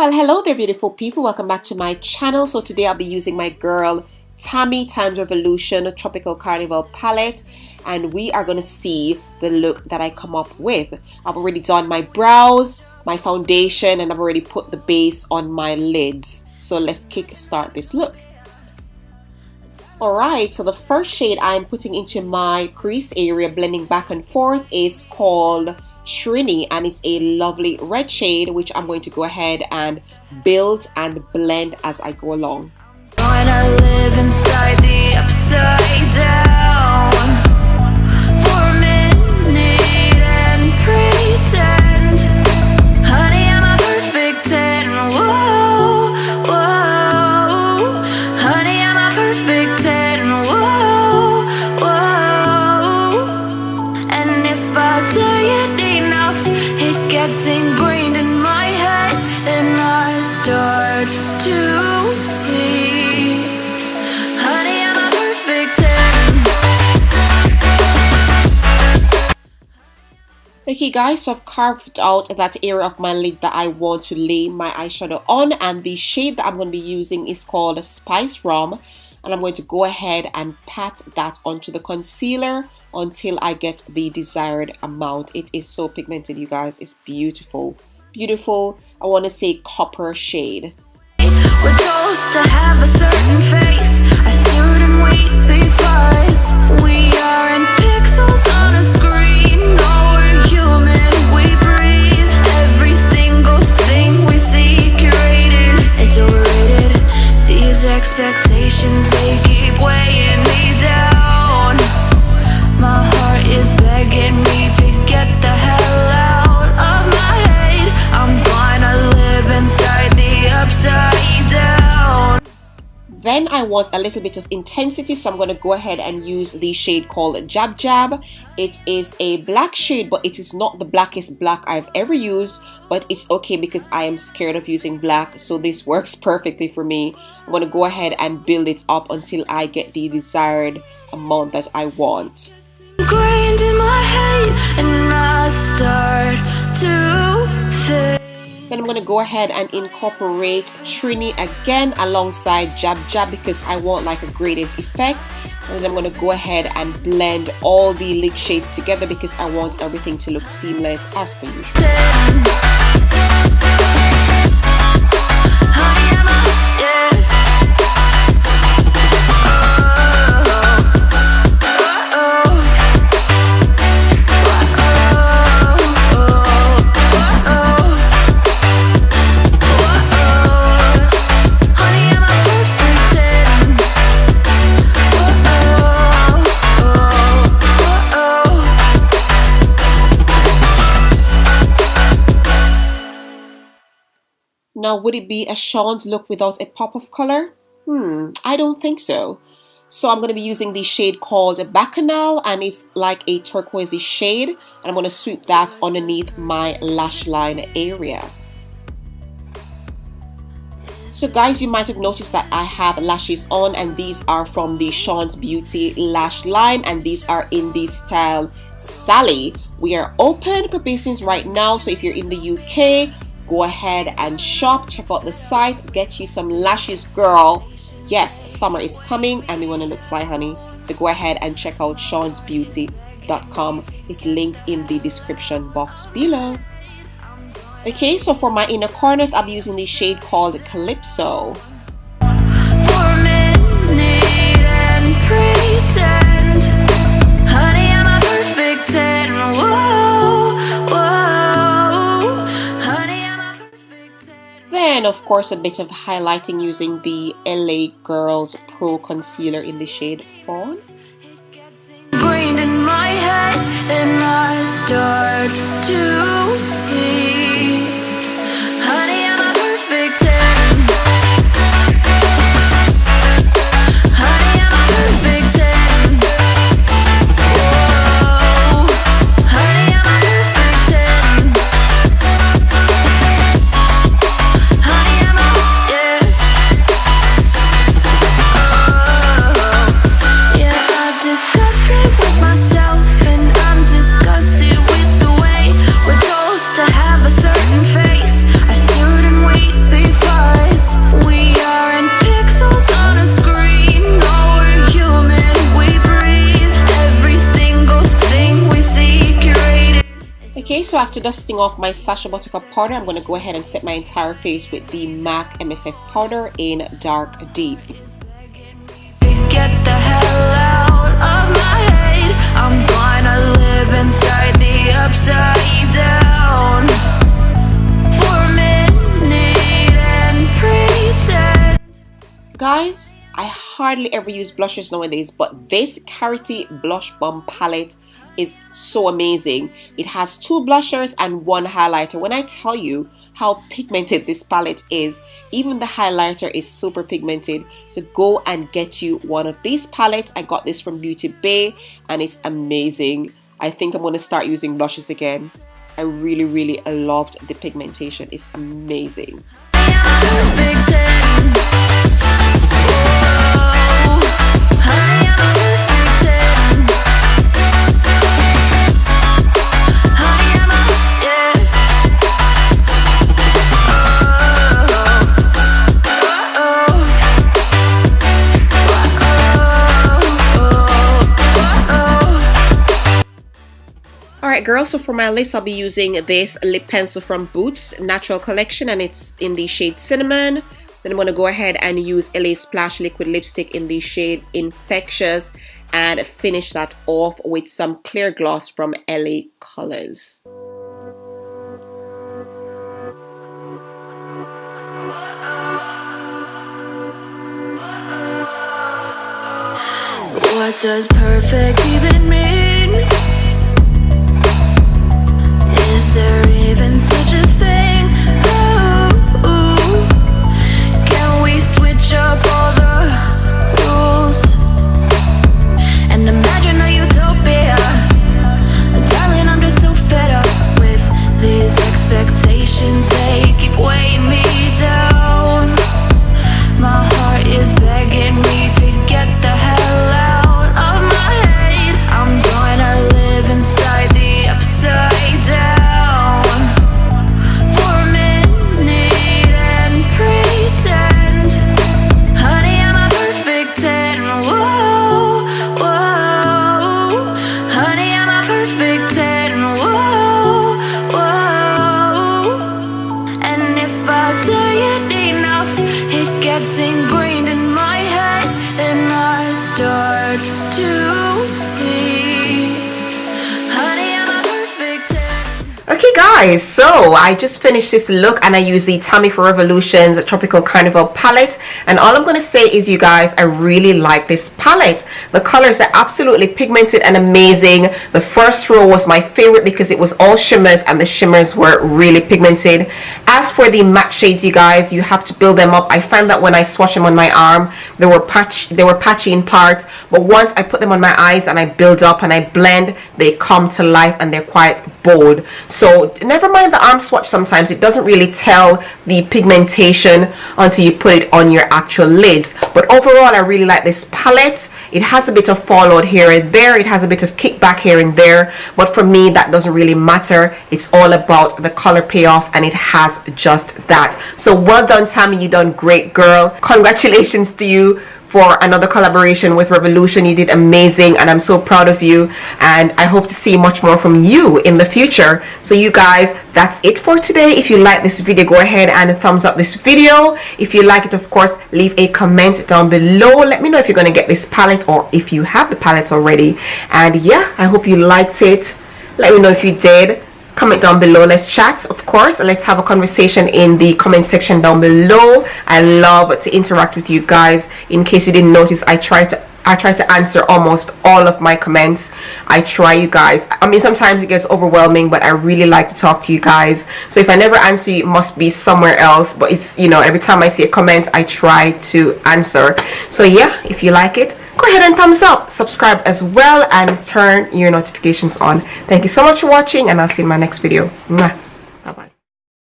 Well, hello there, beautiful people. Welcome back to my channel. So today I'll be using my girl Tammi Times Revolution Tropical Carnival palette, and we are going to see the look that I come up with. I've already done my brows, my foundation, and I've already put the base on my lids. So let's kick start this look. Alright, so the first shade I'm putting into my crease area, blending back and forth, is called Trini, and it's a lovely red shade which I'm going to go ahead and build and blend as I go along. Wanna live inside the upside down for a minute and pretend, honey, I'm a perfect 10. Whoa, whoa, honey, I'm a perfect 10. Whoa, whoa, and if I say it enough, it gets ingrained in my head, and I start to see, honey, I'm a perfect 10. Okay guys, so I've carved out that area of my lid that I want to lay my eyeshadow on, and the shade that I'm going to be using is called Spice Rum, and I'm going to go ahead and pat that onto the concealer until I get the desired amount. It is so pigmented, you guys. It's beautiful. Beautiful. I want to say copper shade. We're told to have a certain face, a certain weight, because we aren't pixels on a screen. No, we're human, we breathe. Every single thing we see curated, it's overrated. These expectations, they keep weighing me down. My heart is begging me to get the hell out of my head. I'm gonna live inside the upside down. Then I want a little bit of intensity, so I'm going to go ahead and use the shade called Jab Jab. It is a black shade, but it is not the blackest black I've ever used, but it's okay because I am scared of using black, so this works perfectly for me. I'm going to go ahead and build it up until I get the desired amount that I want. Ingrained in my head, and I start to think. Then I'm going to go ahead and incorporate Trini again alongside Jab Jab because I want like a gradient effect. And then I'm going to go ahead and blend all the lid shades together because I want everything to look seamless as per usual. Now, would it be a Shaunz look without a pop of color? I don't think so. So I'm going to be using the shade called Bacchanal, and it's like a turquoisey shade. And I'm going to sweep that underneath my lash line area. So guys, you might have noticed that I have lashes on, and these are from the Shaunz Beauty lash line, and these are in the style Sally. We are open for business right now, so if you're in the UK, go ahead and shop, check out the site, get you some lashes, girl. Yes, summer is coming and we want to look fly, honey. So go ahead and check out shaunzbeauty.com. It's linked in the description box below. Okay, so for my inner corners, I'll be using the shade called Calypso. For a minute and pretend, honey, I'm a perfect 10. Whoa, whoa, honey, I'm a perfect 10. Then, of course, a bit of highlighting using the LA Girls Pro Concealer in the shade Fawn. Ingrained in my head, and I start to see, honey, I'm a perfect 10. Honey, I'm a perfect 10. Whoa, honey, I'm a perfect 10. Honey, I'm a, yeah. Oh, yeah, I discussed it with myself, and I'm disgusted with the way we're told to have a certain face, a certain weight. so after dusting off my Sacha Buttercup powder, I'm going to go ahead and set my entire face with the MAC MSF powder in Dark Deep. Get the hell out of my head. I'm gonna live inside the upside down for a minute and pretend. Guys, I hardly ever use blushes nowadays, but this Carity Blush Bomb palette is so amazing. It has 2 blushers and 1 highlighter. When I tell you how pigmented this palette is, even the highlighter is super pigmented. So go and get you one of these palettes. I got this from Beauty Bay and it's amazing. I think I'm going to start using blushes again. I really loved the pigmentation. It's amazing. Alright girls, so for my lips I'll be using this lip pencil from Boots Natural Collection and it's in the shade Cinnamon. Then I'm going to go ahead and use LA Splash liquid lipstick in the shade Infectious and finish that off with some clear gloss from LA Colors. What does perfect even mean? Is there even such a thing? Ooh, can we switch up all the rules and imagine a utopia? Darling, I'm just so fed up with these expectations. They keep weighing me down. My heart is begging me to get the hell out of my head. I'm gonna live inside the upside down. Ingrained in my head, and I start to see, honey, I'm a perfect 10. Okay guys, so I just finished this look and I used the Tammi for Revolution's Tropical Carnival palette, and all I'm going to say is, you guys, I really like this palette. The colors are absolutely pigmented and amazing. The first row was my favorite because it was all shimmers and the shimmers were really pigmented. As for the matte shades, you guys, you have to build them up. I found that when I swatch them on my arm, they were patchy in parts, but once I put them on my eyes and I build up and I blend, they come to life and they're quite bold. So never mind the arm swatch, sometimes it doesn't really tell the pigmentation until you put it on your actual lids. But overall, I really like this palette. It has a bit of fallout here and there, it has a bit of kickback here and there, but for me that doesn't really matter. It's all about the color payoff, and it has just that. So well done, Tammi, you done great, girl. Congratulations to you for another collaboration with Revolution. You did amazing and I'm so proud of you, and I hope to see much more from you in the future. So you guys, that's it for today. If you like this video, go ahead and thumbs up this video. If you like it, of course, leave a comment down below. Let me know if you're going to get this palette or if you have the palette already. And yeah, I hope you liked it. Let me know if you did. Comment down below. Let's chat, of course. Let's have a conversation in the comment section down below. I love to interact with you guys. In case you didn't notice, I try to answer almost all of my comments. I try, you guys. I mean, sometimes it gets overwhelming, but I really like to talk to you guys. So if I never answer you, it must be somewhere else. But it's, you know, every time I see a comment, I try to answer. So yeah, if you like it, go ahead and thumbs up, subscribe as well, and turn your notifications on. Thank you so much for watching, and I'll see you in my next video. Mwah.